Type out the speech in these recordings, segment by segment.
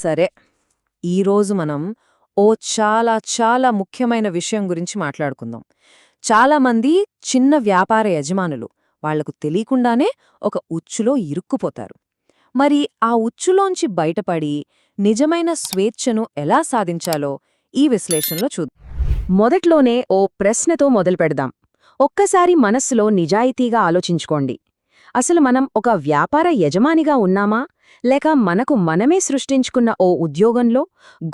సరే, ఈరోజు మనం ఓ చాలా చాలా ముఖ్యమైన విషయం గురించి మాట్లాడుకుందాం. చాలామంది చిన్న వ్యాపార యజమానులు వాళ్లకు తెలియకుండానే ఒక ఉచ్చులో ఇరుక్కుపోతారు. మరి ఆ ఉచ్చులోంచి బయటపడి నిజమైన స్వేచ్ఛను ఎలా సాధించాలో ఈ విశ్లేషణలో చూద్దాం. మొదట్లోనే ఓ ప్రశ్నతో మొదలుపెడదాం. ఒక్కసారి మనస్సులో నిజాయితీగా ఆలోచించుకోండి. అసలు మనం ఒక వ్యాపార యజమానిగా ఉన్నామా, లేక మనకు మనమే సృష్టించుకున్న ఓ ఉద్యోగంలో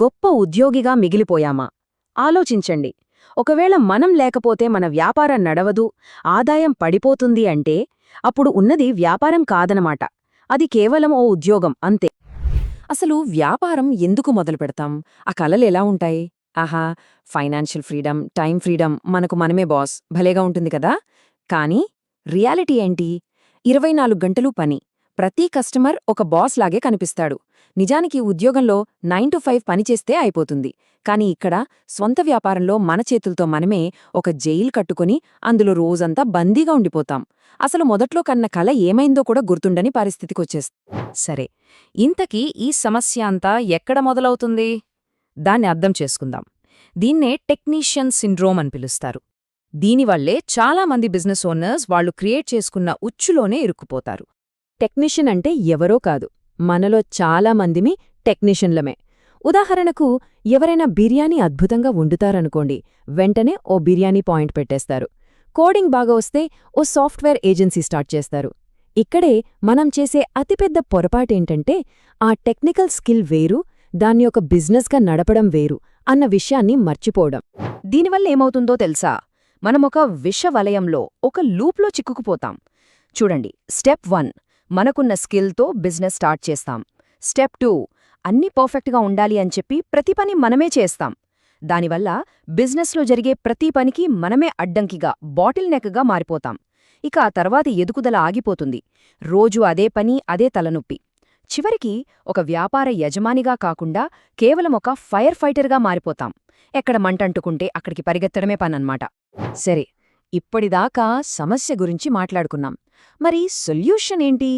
గొప్ప ఉద్యోగిగా మిగిలిపోయామా? ఆలోచించండి. ఒకవేళ మనం లేకపోతే మన వ్యాపారం నడవదు, ఆదాయం పడిపోతుంది అంటే అప్పుడు ఉన్నది వ్యాపారం కాదనమాట. అది కేవలం ఓ ఉద్యోగం అంతే. అసలు వ్యాపారం ఎందుకు మొదలుపెడతాం? ఆ కలలెలా ఉంటాయి? ఆహా, ఫైనాన్షియల్ ఫ్రీడమ్, టైం ఫ్రీడమ్, మనకు మనమే బాస్, భలేగా ఉంటుంది కదా. కానీ రియాలిటీ ఏంటి? 24 గంటలు పని, ప్రతి కస్టమర్ ఒక బాస్ లాగే కనిపిస్తాడు. నిజానికి ఉద్యోగంలో 9 to 5 పనిచేస్తే అయిపోతుంది. కాని ఇక్కడ స్వంత వ్యాపారంలో మన చేతులతో మనమే ఒక జైలు కట్టుకుని అందులో రోజంతా బందీగా ఉండిపోతాం. అసలు మొదట్లో కన్న కల ఏమైందో కూడా గుర్తుండని పరిస్థితికొచ్చేస్తుంది. సరే, ఇంతకీ ఈ సమస్య అంతా ఎక్కడ మొదలవుతుంది? దాన్ని అర్థం చేసుకుందాం. దీన్నే టెక్నీషియన్ సిండ్రోమ్ అని పిలుస్తారు. దీనివల్లే చాలామంది బిజినెస్ ఓనర్స్ వాళ్లు క్రియేట్ చేసుకున్న ఉచ్చులోనే ఇరుక్కుపోతారు. టెక్నీషియన్ అంటే ఎవరో కాదు, మనలో చాలామందిమి టెక్నీషియన్లమే. ఉదాహరణకు, ఎవరైనా బిర్యానీ అద్భుతంగా వండుతారనుకోండి, వెంటనే ఓ బిర్యానీ పాయింట్ పెట్టేస్తారు. కోడింగ్ బాగా వస్తే ఓ సాఫ్ట్వేర్ ఏజెన్సీ స్టార్ట్ చేస్తారు. ఇక్కడే మనం చేసే అతిపెద్ద పొరపాటేంటంటే, ఆ టెక్నికల్ స్కిల్ వేరు, దాన్ని ఒక బిజినెస్గా నడపడం వేరు అన్న విషయాన్ని మర్చిపోవడం. దీనివల్ల ఏమవుతుందో తెలుసా? మనమొక విషవలయంలో, ఒక లూప్లో చిక్కుకుపోతాం. చూడండి, స్టెప్ 1 మనకున్న స్కిల్తో బిజినెస్ స్టార్ట్ చేస్తాం. స్టెప్ 2 అన్నీ పర్ఫెక్ట్గా ఉండాలి అని చెప్పి ప్రతి పని మనమే చేస్తాం. దానివల్ల బిజినెస్లో జరిగే ప్రతి పనికి మనమే అడ్డంకిగా, బాటిల్ నెక్గా మారిపోతాం. ఇక ఆ తర్వాత ఎదుగుదల ఆగిపోతుంది. రోజూ అదే పని, అదే తలనొప్పి. చివరికి ఒక వ్యాపార యజమానిగా కాకుండా కేవలం ఒక ఫైర్ ఫైటర్గా మారిపోతాం. ఎక్కడ మంటంటుకుంటే అక్కడికి పరిగెత్తడమే పనన్నమాట. సరే, ఇప్పటిదాకా సమస్య గురించి మాట్లాడుకున్నాం. మరి సొల్యూషన్ ఏంటి?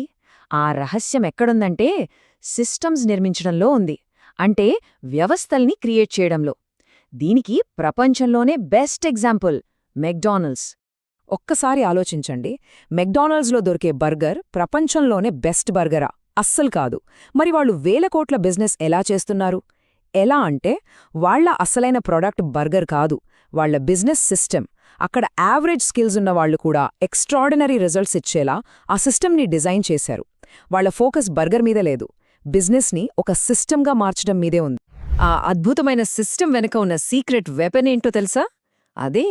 ఆ రహస్యం ఎక్కడుందంటే సిస్టమ్స్ నిర్మించడంలో ఉంది. అంటే వ్యవస్థల్ని క్రియేట్ చేయడంలో. దీనికి ప్రపంచంలోనే బెస్ట్ ఎగ్జాంపుల్ మెక్డానల్డ్స్. ఒక్కసారి ఆలోచించండి, మెక్డానల్డ్స్లో దొరికే బర్గర్ ప్రపంచంలోనే బెస్ట్ బర్గరా? అస్సలు కాదు. మరి వాళ్ళు వేల కోట్ల బిజినెస్ ఎలా చేస్తున్నారు? ఎలా అంటే, వాళ్ల అసలైన ప్రొడక్ట్ బర్గర్ కాదు, వాళ్ల బిజినెస్ సిస్టమ్. అక్కడ యావరేజ్ స్కిల్స్ ఉన్నవాళ్లు కూడా ఎక్స్ట్రాడినరీ రిజల్ట్స్ ఇచ్చేలా ఆ సిస్టమ్ని డిజైన్ చేశారు. వాళ్ల ఫోకస్ బర్గర్ మీద లేదు, బిజినెస్ని ఒక సిస్టమ్గా మార్చడం మీదే ఉంది. ఆ అద్భుతమైన సిస్టమ్ వెనుక ఉన్న సీక్రెట్ వెపన్ ఏంటో తెలుసా? అదే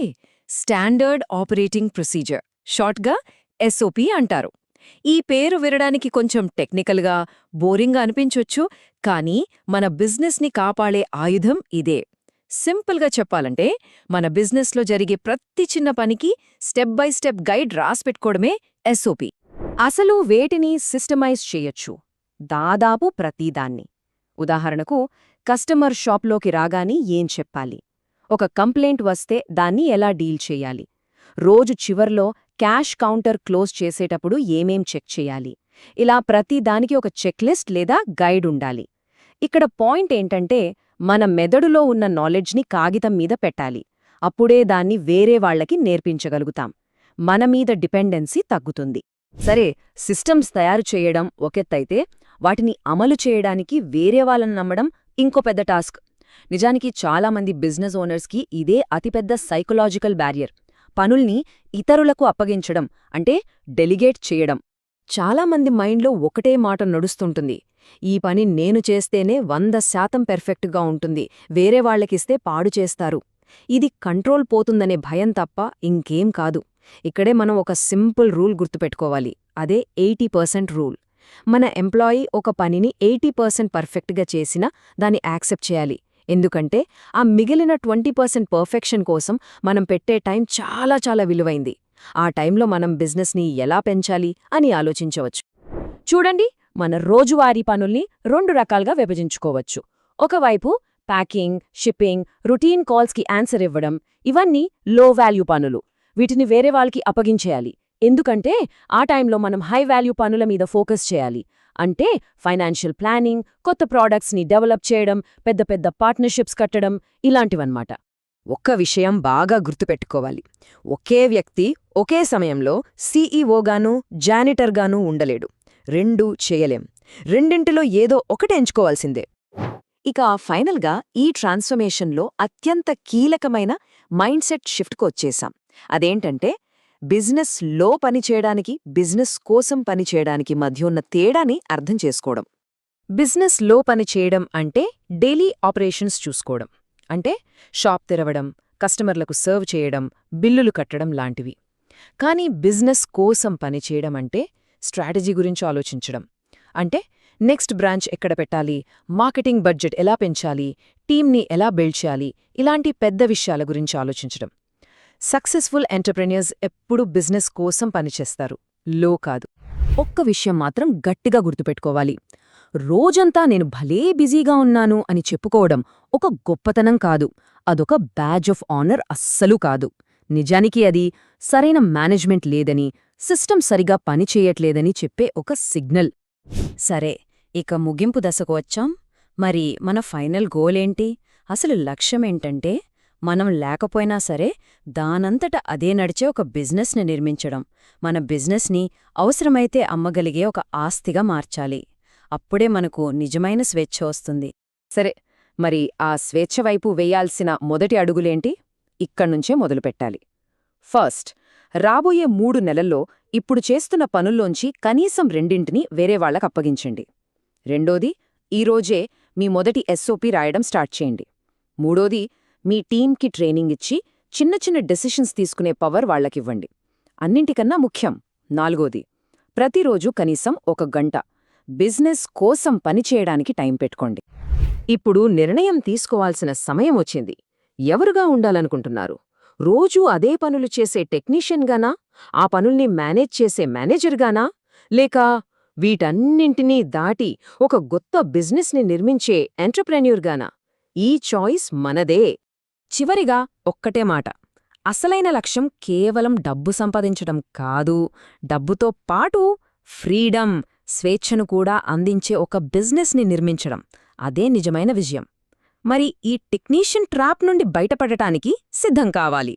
స్టాండర్డ్ ఆపరేటింగ్ ప్రొసీజర్, షార్ట్గా SOP అంటారు. ఈ పేరు వినడానికి కొంచెం టెక్నికల్గా, బోరింగ్గా అనిపించొచ్చు, కానీ మన బిజినెస్ని కాపాడే ఆయుధం ఇదే. సింపుల్గా చెప్పాలంటే, మన బిజినెస్లో జరిగే ప్రతి చిన్న పనికి స్టెప్ బై స్టెప్ గైడ్ రాసిపెట్టుకోవడమే SOP. అసలు వేటిని సిస్టమైజ్ చేయొచ్చు? దాదాపు ప్రతిదాన్ని. ఉదాహరణకు, కస్టమర్ షాప్లోకి రాగానే ఏం చెప్పాలి, ఒక కంప్లైంట్ వస్తే దాన్ని ఎలా డీల్ చేయాలి, రోజు చివర్లో క్యాష్ కౌంటర్ క్లోజ్ చేసేటప్పుడు ఏమేం చెక్ చేయాలి, ఇలా ప్రతిదానికి ఒక చెక్లిస్ట్ లేదా గైడ్ ఉండాలి. ఇక్కడ పాయింట్ ఏంటంటే, మన మెదడులో ఉన్న నాలెడ్జ్ని కాగితం మీద పెట్టాలి. అప్పుడే దాన్ని వేరే వాళ్లకి నేర్పించగలుగుతాం. మన మీద డిపెండెన్సీ తగ్గుతుంది. సరే, సిస్టమ్స్ తయారు చేయడం ఒకెత్తైతే, వాటిని అమలు చేయడానికి వేరే వాళ్ళని నమ్మడం ఇంకో పెద్ద టాస్క్. నిజానికి చాలామంది బిజినెస్ ఓనర్స్కి ఇదే అతిపెద్ద సైకలాజికల్ బ్యారియర్. పనుల్ని ఇతరులకు అప్పగించడం అంటే డెలిగేట్ చేయడం. చాలామంది మైండ్లో ఒకటే మాట నడుస్తుంటుంది, ఈ పని నేను చేస్తేనే 100% పెర్ఫెక్ట్గా ఉంటుంది, వేరే వాళ్లకిస్తే పాడు చేస్తారు. ఇది కంట్రోల్ పోతుందనే భయం తప్ప ఇంకేం కాదు. ఇక్కడే మనం ఒక సింపుల్ రూల్ గుర్తుపెట్టుకోవాలి. అదే 80% రూల్. మన ఎంప్లాయీ ఒక పనిని 80% పర్ఫెక్ట్గా చేసినా దాన్ని యాక్సెప్ట్ చేయాలి. ఎందుకంటే ఆ మిగిలిన 20% పర్ఫెక్షన్ కోసం మనం పెట్టే టైం చాలా చాలా విలువైంది. ఆ టైంలో మనం బిజినెస్ని ఎలా పెంచాలి అని ఆలోచించవచ్చు. చూడండి, మన రోజువారీ పనుల్ని 2 రకాలుగా విభజించుకోవచ్చు. ఒకవైపు ప్యాకింగ్, షిప్పింగ్, రొటీన్ కాల్స్కి ఆన్సర్ ఇవ్వడం, ఇవన్నీ లో వాల్యూ పనులు. వీటిని వేరే వాళ్ళకి అప్పగించేయాలి. ఎందుకంటే ఆ టైంలో మనం హై వాల్యూ పనుల మీద ఫోకస్ చేయాలి. అంటే ఫైనాన్షియల్ ప్లానింగ్, కొత్త ప్రోడక్ట్స్ని డెవలప్ చేయడం, పెద్ద పెద్ద పార్ట్నర్షిప్స్ కట్టడం ఇలాంటివన్నమాట. ఒక్క విషయం బాగా గుర్తుపెట్టుకోవాలి. ఒకే వ్యక్తి ఒకే సమయంలో సీఈఓగానూ జానిటర్గానూ ఉండలేడు. రెండూ చేయలేం. రెండింటిలో ఏదో ఒకటి ఎంచుకోవాల్సిందే. ఇక ఫైనల్గా ఈ ట్రాన్స్ఫర్మేషన్లో అత్యంత కీలకమైన మైండ్సెట్ షిఫ్ట్కు వచ్చేశాం. అదేంటంటే బిజినెస్లో పనిచేయడానికి, బిజినెస్ కోసం పనిచేయడానికి మధ్య ఉన్న తేడాని అర్థం చేసుకోవడం. బిజినెస్లో పనిచేయడం అంటే డైలీ ఆపరేషన్స్ చూసుకోవడం. అంటే షాప్ తెరవడం, కస్టమర్లకు సర్వ్ చేయడం, బిల్లులు కట్టడం లాంటివి. కానీ బిజినెస్ కోసం పనిచేయడం అంటే స్ట్రాటజీ గురించి ఆలోచించడం. అంటే నెక్స్ట్ బ్రాంచ్ ఎక్కడ పెట్టాలి, మార్కెటింగ్ బడ్జెట్ ఎలా పెంచాలి, టీమ్ని ఎలా బిల్డ్ చేయాలి, ఇలాంటి పెద్ద విషయాల గురించి ఆలోచించడం. సక్సెస్ఫుల్ ఎంటర్ప్రెన్యూర్స్ ఎప్పుడూ బిజినెస్ కోసం పనిచేస్తారు, లో కాదు. ఒక్క విషయం మాత్రం గట్టిగా గుర్తుపెట్టుకోవాలి. రోజంతా నేను భలే బిజీగా ఉన్నాను అని చెప్పుకోవడం ఒక గొప్పతనం కాదు, అదొక బ్యాడ్జ్ ఆఫ్ ఆనర్ అస్సలు కాదు. నిజానికి అది సరైన మేనేజ్మెంట్ లేదని, సిస్టమ్ సరిగా పనిచేయట్లేదని చెప్పే ఒక సిగ్నల్. సరే, ఇక ముగింపు దశకు వచ్చాం. మరి మన ఫైనల్ గోలేంటి? అసలు లక్ష్యమేంటంటే మనం లేకపోయినా సరే దానంతట అదే నడిచే ఒక బిజినెస్ని నిర్మించడం. మన బిజినెస్ని అవసరమైతే అమ్మగలిగే ఒక ఆస్తిగా మార్చాలి. అప్పుడే మనకు నిజమైన స్వేచ్ఛ వస్తుంది. సరే, మరి ఆ స్వేచ్ఛ వైపు వేయాల్సిన మొదటి అడుగులేంటి? ఇక్కడ్నుంచే మొదలుపెట్టాలి. ఫస్ట్, రాబోయే 3 నెలల్లో ఇప్పుడు చేస్తున్న పనుల్లోంచి కనీసం 2ంటిని వేరేవాళ్లకప్పగించండి. రెండోది, ఈరోజే మీ మొదటి ఎస్ఓపి రాయడం స్టార్ట్ చేయండి. మూడోది, మీ టీంకి ట్రైనింగ్ ఇచ్చి చిన్న చిన్న డెసిషన్స్ తీసుకునే పవర్ వాళ్లకివ్వండి. అన్నింటికన్నా ముఖ్యం, 4వది, ప్రతిరోజు కనీసం 1 గంట బిజినెస్ కోసం పనిచేయడానికి టైం పెట్టుకోండి. ఇప్పుడు నిర్ణయం తీసుకోవాల్సిన సమయం వచ్చింది. ఎవరుగా ఉండాలనుకుంటున్నారు? రోజూ అదే పనులు చేసే టెక్నీషియన్గానా, ఆ పనుల్ని మేనేజ్ చేసే మేనేజర్గానా, లేక వీటన్నింటినీ దాటి ఒక కొత్త బిజినెస్ని నిర్మించే ఎంటర్ప్రెన్యూర్గానా? ఈ చాయిస్ మనదే. చివరిగా ఒక్కటే మాట, అసలైన లక్ష్యం కేవలం డబ్బు సంపాదించడం కాదు, డబ్బుతో పాటు ఫ్రీడమ్, స్వేచ్ఛను కూడా అందించే ఒక బిజినెస్ని నిర్మించడం. అదే నిజమైన విజయం. మరి ఈ టెక్నీషియన్ ట్రాప్ నుండి బయటపడటానికి సిద్ధం కావాలి.